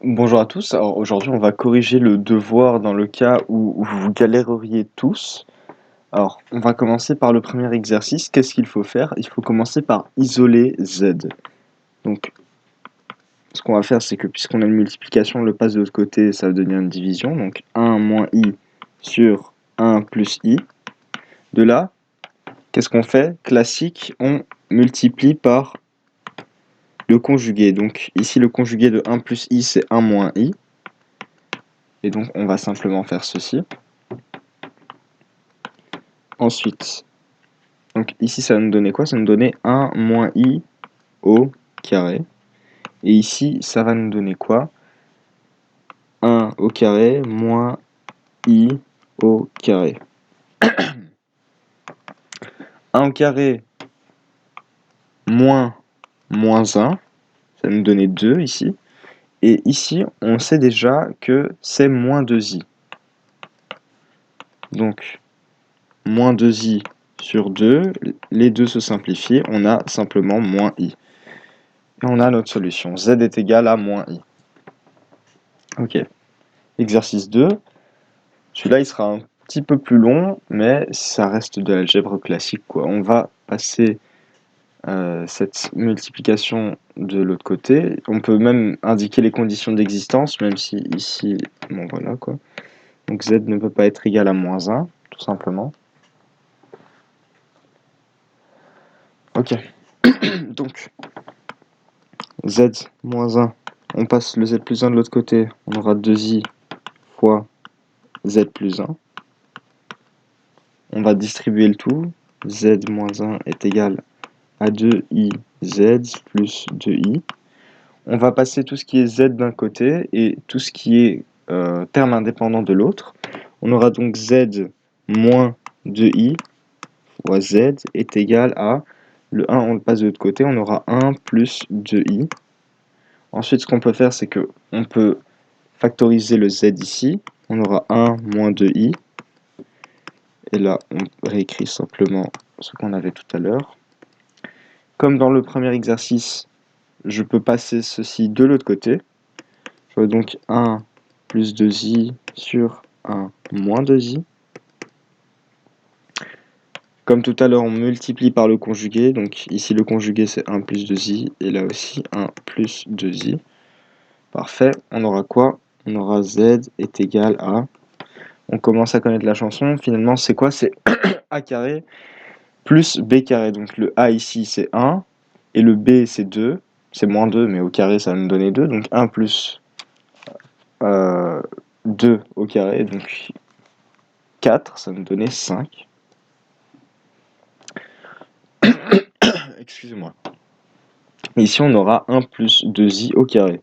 Bonjour à tous. Alors aujourd'hui, on va corriger le devoir dans le cas où vous galéreriez tous. Alors, on va commencer par le premier exercice. Qu'est-ce qu'il faut faire? Il faut commencer par isoler z. Donc, ce qu'on va faire, c'est que puisqu'on a une multiplication, on le passe de l'autre côté, ça va devenir une division. Donc, 1 moins i sur 1 plus i. De là, qu'est-ce qu'on fait? Classique, on multiplie par le conjugué. Donc, ici, le conjugué de 1 plus i, c'est 1 moins i. Et donc, on va simplement faire ceci. Ensuite, donc ici, ça va nous donner quoi? Ça va nous donner 1 moins i au carré. Et ici, ça va nous donner quoi? 1 au carré moins i au carré. 1 au carré moins 1, ça va nous donner 2 ici. Et ici, on sait déjà que c'est moins 2i. Donc, moins 2i sur 2, les deux se simplifient, on a simplement moins i. Et on a notre solution. Z est égal à moins i. Ok. Exercice 2. Celui-là, il sera un petit peu plus long, mais ça reste de l'algèbre classique, quoi. On va passer cette multiplication de l'autre côté. On peut même indiquer les conditions d'existence, même si ici, bon voilà, quoi. Donc z ne peut pas être égal à moins 1, tout simplement. Ok. Donc, z moins 1, on passe le z plus 1 de l'autre côté, on aura 2i fois z plus 1. On va distribuer le tout. Z moins 1 est égal à 2iz plus 2i. On va passer tout ce qui est z d'un côté et tout ce qui est terme indépendant de l'autre. On aura donc z moins 2i fois z est égal à, le 1 on le passe de l'autre côté, on aura 1 plus 2i. Ensuite, ce qu'on peut faire, c'est que on peut factoriser le z ici. On aura 1 moins 2i. Et là, on réécrit simplement ce qu'on avait tout à l'heure. Comme dans le premier exercice, je peux passer ceci de l'autre côté. J'aurai donc 1 plus 2i sur 1 moins 2i. Comme tout à l'heure, on multiplie par le conjugué. Donc ici, le conjugué, c'est 1 plus 2i. Et là aussi, 1 plus 2i. Parfait. On aura quoi? On aura z est égal à... On commence à connaître la chanson. Finalement, c'est quoi? C'est a carré plus b carré. Donc le a ici, c'est 1. Et le b, c'est 2. C'est moins 2, mais au carré, ça va nous donner 2. Donc 1 plus 2 au carré, donc 4, ça va nous donner 5. Excusez-moi. Ici, on aura 1 plus 2i au carré.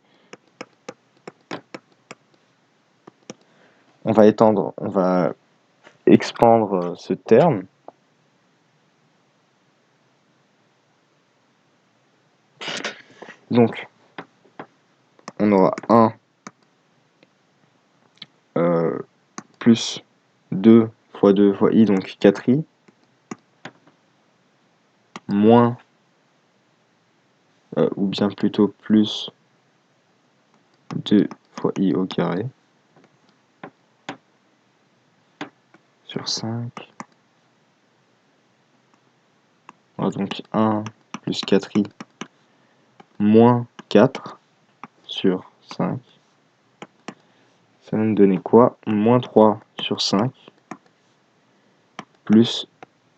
On va étendre, on va expandre ce terme. Donc, on aura 1 plus 2 fois 2 fois i, donc 4i, moins, ou bien plutôt plus 2 fois i au carré, sur 5. On aura donc 1 plus 4i, moins 4 sur 5. Ça va nous donner quoi? Moins 3 sur 5 plus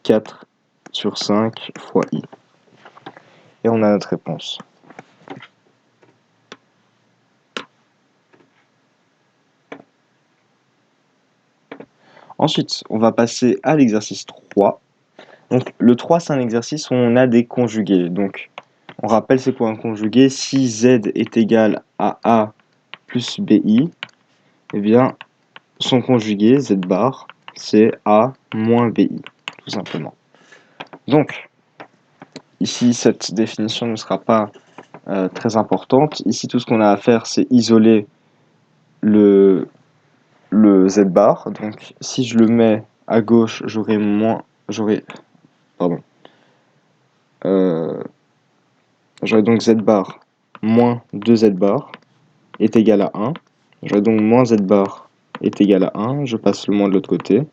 4 sur 5 fois i. Et on a notre réponse. Ensuite, on va passer à l'exercice 3. Donc le 3, c'est un exercice où on a des conjugués. Donc on rappelle c'est quoi un conjugué? Si z est égal à a plus bi, eh bien son conjugué, z bar, c'est a moins bi, tout simplement. Donc, ici, cette définition ne sera pas très importante. Ici, tout ce qu'on a à faire, c'est isoler le z bar. Donc, si je le mets à gauche, pardon, j'aurai donc z bar moins 2z bar. est égal à 1. J'aurai donc moins z bar est égal à 1. Je passe le moins de l'autre côté.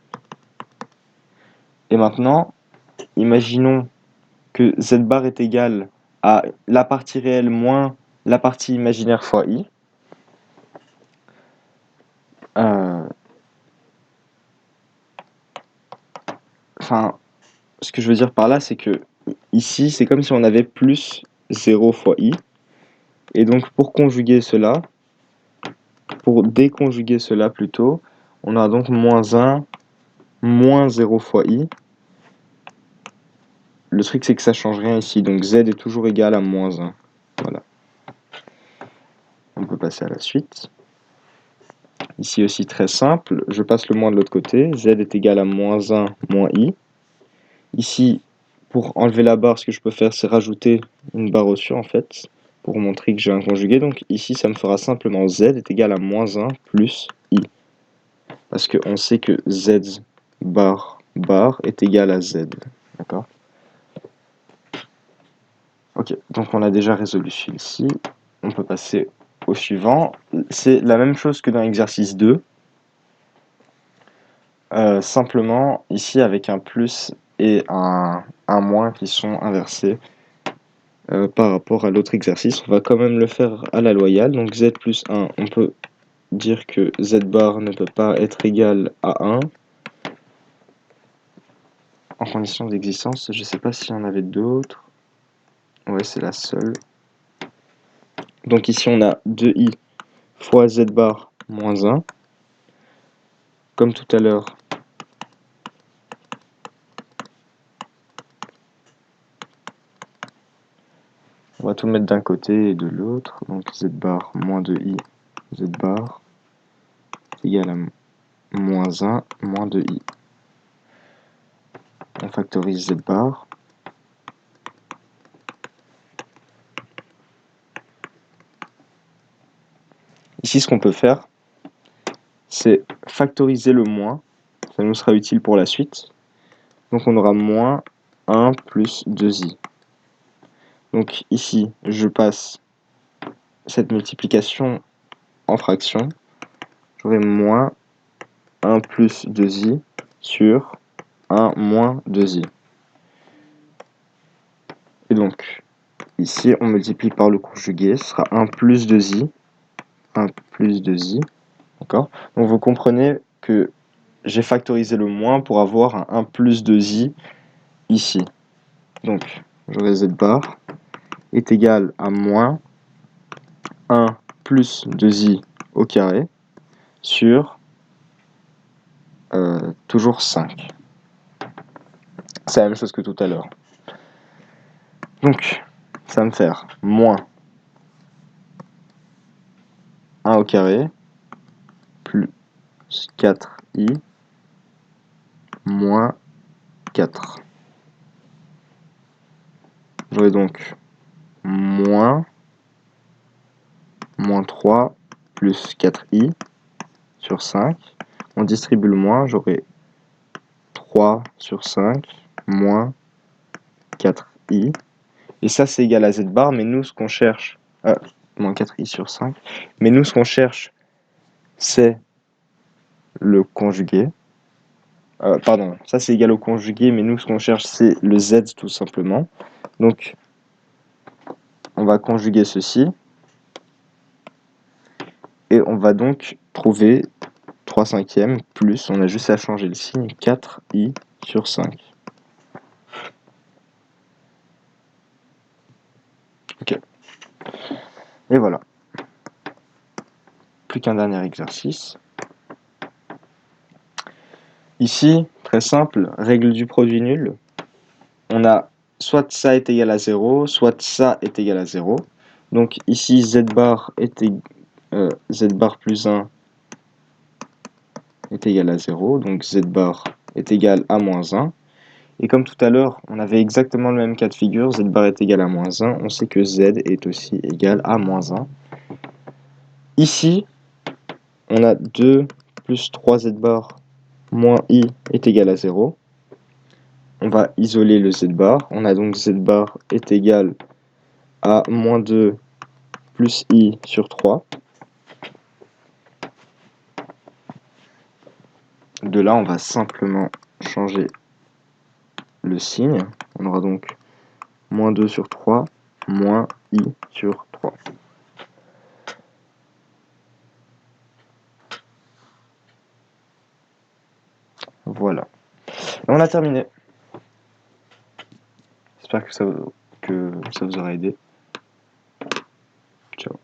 Et maintenant, imaginons que z bar est égal à la partie réelle moins la partie imaginaire fois i. Enfin, ce que je veux dire par là, c'est que ici, c'est comme si on avait plus 0 fois i. Et donc, pour déconjuguer cela plutôt, on a donc moins 1, moins 0 fois i. Le truc, c'est que ça change rien ici. Donc, z est toujours égal à moins 1. Voilà. On peut passer à la suite. Ici aussi, très simple. Je passe le moins de l'autre côté. Z est égal à moins 1, moins i. Ici, pour enlever la barre, ce que je peux faire, c'est rajouter une barre au-dessus, en fait, pour montrer que j'ai un conjugué. Donc ici, ça me fera simplement z est égal à moins 1 plus i. Parce qu'on sait que z bar bar est égal à z. D'accord? Ok, donc on a déjà résolu celui-ci. On peut passer au suivant. C'est la même chose que dans l'exercice 2. Simplement, ici, avec un plus et un moins qui sont inversés. Par rapport à l'autre exercice, on va quand même le faire à la loyale. Donc z plus 1, on peut dire que z bar ne peut pas être égal à 1. En condition d'existence, je ne sais pas s'il y en avait d'autres. Ouais, c'est la seule. Donc ici, on a 2i fois z bar moins 1. Comme tout à l'heure, on va tout mettre d'un côté et de l'autre. Donc z bar moins 2i, z bar égale à moins 1 moins 2i. On factorise z bar. Ici, ce qu'on peut faire, c'est factoriser le moins. Ça nous sera utile pour la suite. Donc on aura moins 1 plus 2i. Donc ici, je passe cette multiplication en fraction. J'aurai moins 1 plus 2i sur 1 moins 2i. Et donc, ici, on multiplie par le conjugué. Ce sera 1 plus 2i. 1 plus 2i. D'accord? Donc vous comprenez que j'ai factorisé le moins pour avoir un 1 plus 2i ici. Donc, j'aurai z bar est égal à moins 1 plus 2i au carré sur toujours 5. C'est la même chose que tout à l'heure. Donc, ça va me faire moins 1 au carré plus 4i moins 4. J'aurai donc moins 3 plus 4i sur 5. On distribue le moins, j'aurai 3 sur 5 moins 4i. Et ça, c'est égal à z bar, mais nous, ce qu'on cherche... moins 4i sur 5. Mais nous, ce qu'on cherche, c'est le conjugué. Pardon, ça, c'est égal au conjugué, mais nous, ce qu'on cherche, c'est le z, tout simplement. Donc, on va conjuguer ceci. Et on va donc trouver 3 cinquièmes plus, on a juste à changer le signe, 4i sur 5. Ok. Et voilà. Plus qu'un dernier exercice. Ici, très simple, règle du produit nul. On a soit ça est égal à 0, soit ça est égal à 0. Donc ici, z bar plus 1 est égal à 0. Donc z bar est égal à moins 1. Et comme tout à l'heure, on avait exactement le même cas de figure, z bar est égal à moins 1, on sait que z est aussi égal à moins 1. Ici, on a 2 plus 3z bar moins i est égal à 0. On va isoler le z bar. On a donc z bar est égal à moins 2 plus i sur 3. De là, on va simplement changer le signe. On aura donc moins 2 sur 3, moins i sur 3. Voilà. Et on a terminé. J'espère que ça vous aura aidé. Ciao.